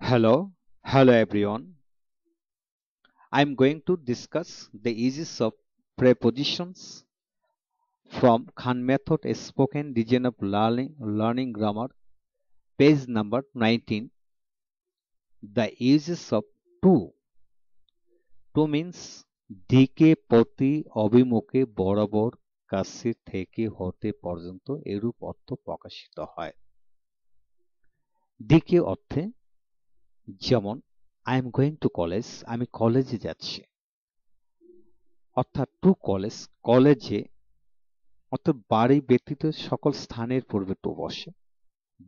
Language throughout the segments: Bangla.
Hello everyone. I'm going to discuss the uses of prepositions from Khan Method, a spoken region of learning grammar, page number 19. The uses of to. To means দিকে প্রতি অভিমুখে বরাবর কাছে থেকে হতে পর্যন্ত এরূপ অর্থ প্রকাশিত হয়। দিকে অর্থে যেমন I am going to college, আমি কলেজে যাচ্ছি, অর্থাৎ টু কলেজ, কলেজে, অর্থাৎ বাড়ি ব্যতীত সকল স্থানের পূর্বে টু বসে।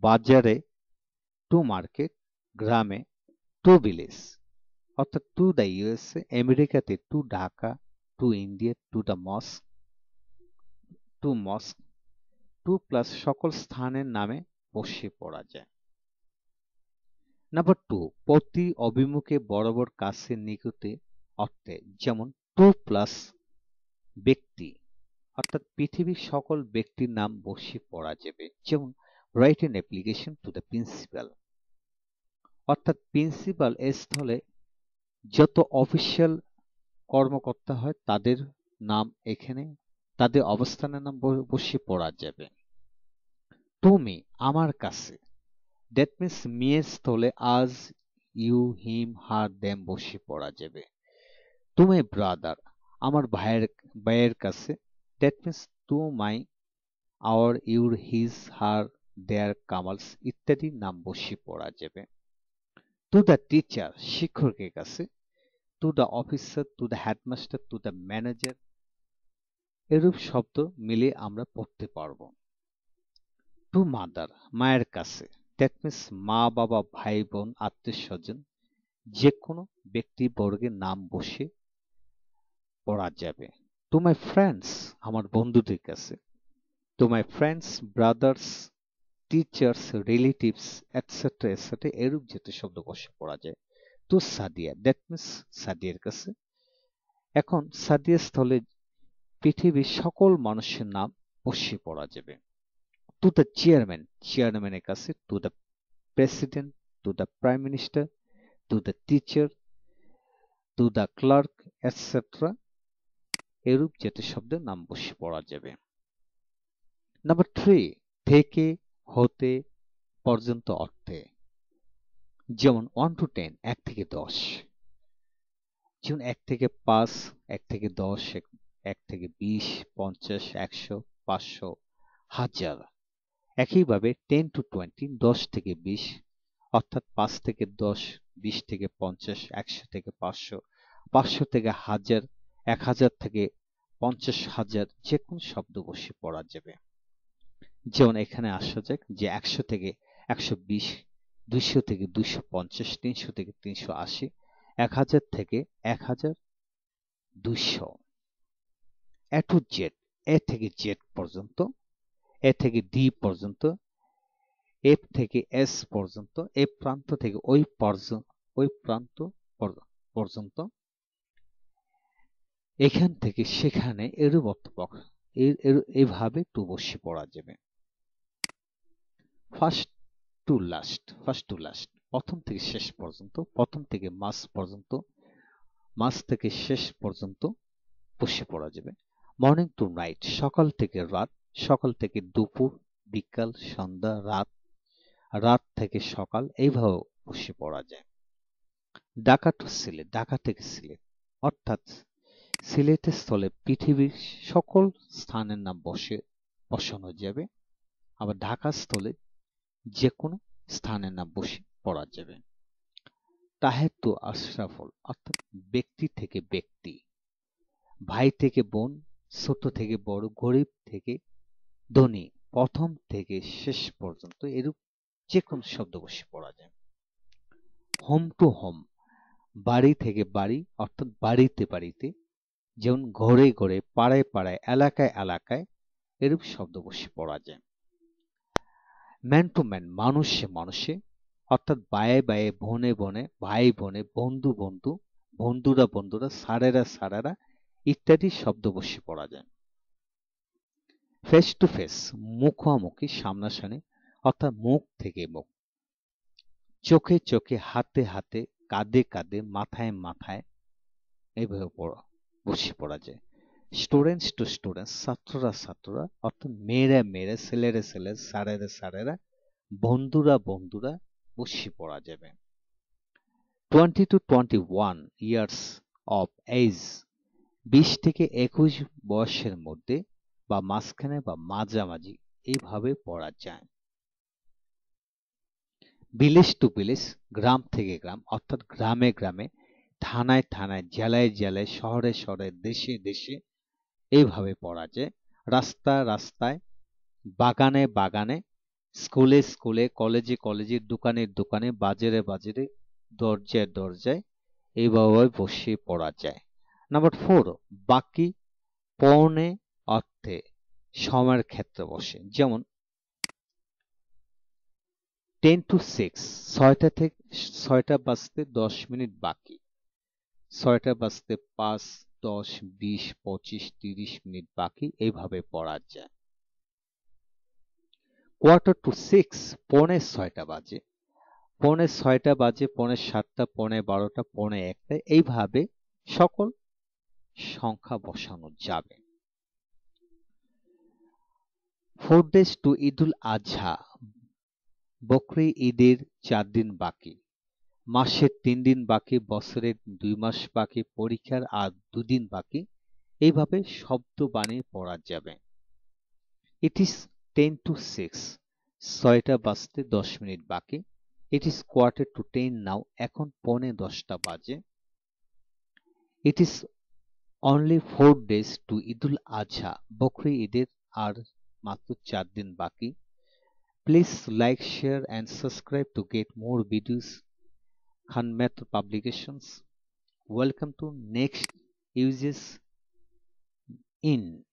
বাজারে টু মার্কেট, গ্রামে টু ভিলেজ, অর্থাৎ টু দ্য ইউএসএ, আমেরিকাতে to Dhaka, to India, to the mosque, to plus সকল স্থানের নামে বসে পড়া যায়। নাম্বার টু, প্রতি অভিমুখে বরাবর কাছে নিকটে অর্থে যেমন টু প্লাস ব্যক্তি, অর্থাৎ পৃথিবীর সকল ব্যক্তির নাম বসিয়ে পড়া যাবে। যেমন write an application to the principal, অর্থাৎ প্রিন্সিপাল এর স্থলে যত অফিসিয়াল কর্মকর্তা হয় তাদের নাম এখানে, তাদের অবস্থানের নাম বসিয়ে পড়া যাবে। তুমি, আমার কাছে, দ্যাট মিনস মি এর স্থলে আজ, ইউ, হিম, হার, দেম বসিয়ে পড়া যাবে। তুমি ব্রাদার, আমার ভাইয়ের কাছে, that means to my, our, your, his, her, their, কামালস ইত্যাদি নাম বসিয়ে পড়া যাবে। টু দ্য টিচার, শিক্ষকের কাছে, to the officer, to the headmaster, to the manager, এরূপ শব্দ মিলে আমরা পড়তে পারবো। টু মাদার, মায়ের কাছে, দ্যাট মিনস মা, বাবা, ভাই, বোন, আত্মীয় স্বজন, যে কোনো ব্যক্তি বর্গের নাম বসে পড়া যাবে। টু মাই ফ্রেন্ডস, আমার বন্ধুদের কাছে, to my friends, brothers, teachers, relatives, etcetera etcetera, এরূপ যেতে শব্দ বসে পড়া যায়। টু সাদিয়া, দ্যাট মিনস সাদিয়ার কাছে। এখন সাদিয়ার স্থলে পৃথিবীর সকল মানুষের নাম বসিয়ে পড়া যাবে। টু দ্য চেয়ারম্যান, চেয়ারম্যানের কাছে, to the president, to the prime minister, to the teacher, to the clerk, etcetera, এরূপ যেতে শব্দের নাম বসিয়ে পড়া যাবে। নাম্বার থ্রি, থেকে, হতে, পর্যন্ত অর্থে যেমন 1 to 10, 1 থেকে 10, যেমন 1 থেকে 5, 1 থেকে 10, 1 থেকে 20, 50, 100, 500, 1000। একইভাবে 10 to 20, 10 থেকে 20, অর্থাৎ 5 থেকে 10, 20 থেকে 50, 100 থেকে 500, 500 থেকে 1000, 1000 থেকে 50,000, যে কোন শব্দ বসিয়ে পড়া যাবে। যেমন এখানে আসা যাক যে 100 থেকে 120, 200 থেকে 250, 300 থেকে 380, 1000 থেকে 1200। এ টু জেড, এ থেকে জেড পর্যন্ত, এ থেকে ডি পর্যন্ত, এফ থেকে এস পর্যন্ত, এ প্রান্ত থেকে ওই প্রান্ত পর্যন্ত, এখান থেকে সেখানে, এরূপ অর্থ এইভাবে টু বসিয়ে পড়া যাবে। ফার্স্ট টু লাস্ট, প্রথম থেকে শেষ পর্যন্ত, প্রথম থেকে মাঝ পর্যন্ত, মাঝ থেকে শেষ পর্যন্ত বসে পড়া যাবে। মর্নিং টু নাইট, সকাল থেকে রাত, সকাল থেকে দুপুর, বিকাল, সন্ধ্যা, রাত, রাত থেকে সকাল, এইভাবে বসে পড়া যায়। ঢাকা টু সিলেট, ঢাকা থেকে সিলেট, অর্থাৎ সিলেটের স্থলে পৃথিবীর সকল স্থানের নাম বসানো যাবে। আবার ঢাকার স্থলে যে কোনো স্থানের নাম বসে পড়া যাবে। তাহের টু আশরাফুল, অর্থাৎ ব্যক্তি থেকে ব্যক্তি, ভাই থেকে বোন, ছোট থেকে বড়, গরিব থেকে ধনী, প্রথম থেকে শেষ পর্যন্ত, এরূপ যে কোনো শব্দ বসে পড়া যায়। হোম টু হোম, বাড়ি থেকে বাড়ি, অর্থাৎ বাড়িতে বাড়িতে, যেমন ঘরে ঘরে, পাড়ায় পাড়ায়, এলাকায় এলাকায়, এরূপ শব্দ বসে পড়া যায়। ম্যান টু ম্যান, মানুষে মানুষে, অর্থাৎ বায়ে বায়ে, বনে বনে, ভাই বোনে, বন্ধু বন্ধু, বন্ধুরা বন্ধুরা, সারেরা সারারা ইত্যাদি শব্দ বসে পড়া যায়। ফেস টু ফেস, মুখোমুখি, সামনাসামনি, অর্থাৎ মুখ থেকে মুখ, চোখে চোখে, হাতে হাতে, কাঁধে কাঁধে, মাথায় মাথায় এইভাবে বসে পড়া যায়। স্টুডেন্টস টু স্টুডেন্টস, ছাত্ররা ছাত্ররা, অর্থাৎ মেয়েরা মেয়েরা, ছেলেরা ছেলেরা, স্যারেরা স্যারেরা, বন্ধুরা বন্ধুরা বসে পড়া যাবে। 20 to 21 ইয়ার্স অফ এজ, 20 থেকে 21 বয়সের মধ্যে বা মাঝখানে বা মাঝামাঝি এইভাবে পড়া যায়। ভিলেজ টু ভিলেজ, গ্রাম থেকে গ্রাম, অর্থাৎ গ্রামে গ্রামে, থানায় থানায়, জেলায় জেলায়, শহরে শহরে, দেশে দেশে এইভাবে পড়া যায়। রাস্তা রাস্তায়, বাগানে বাগানে, স্কুলে স্কুলে, কলেজে কলেজে, দোকানে দোকানে, বাজারে বাজারে, দরজায় দরজায় এইভাবে বসে পড়া যায়। নাম্বার 4, বাকি পৌনে অর্থে সময়ের ক্ষেত্রে বসে। যেমন 10 to 6, 6টা বাজতে 10 মিনিট বাকি, 6টা বাজতে 5, 10, 20, 25, 30 মিনিট বাকি, এইভাবে পড়া যায়। 4:45, পৌনে 6টা বাজে, পৌনে 6টা বাজে, পৌনে 7টা, পৌনে 12টা, পৌনে 1টা, এইভাবে সকল সংখ্যা বসানো যাবে। 4 days to ঈদুল আজহা, বকরি ঈদের 4 দিন বাকি, মাসের 3 দিন বাকি, বছরের 2 মাস বাকি, পরীক্ষার আর 2 দিন বাকি, এইভাবে শব্দ বানিয়ে পড়া যাবে। ইট ইজ 10 to 6, 6টা বাজতে 10 মিনিট বাকি। ইট ইজ quarter to 10 নাও, এখন পৌনে 10টা বাজে। It is only 4 days to ঈদুল আজহা, বকরি ঈদের আর মাত্র 4 দিন বাকি। Please like, share and subscribe to get more videos. Khan Mehta Publications. Welcome to next uses in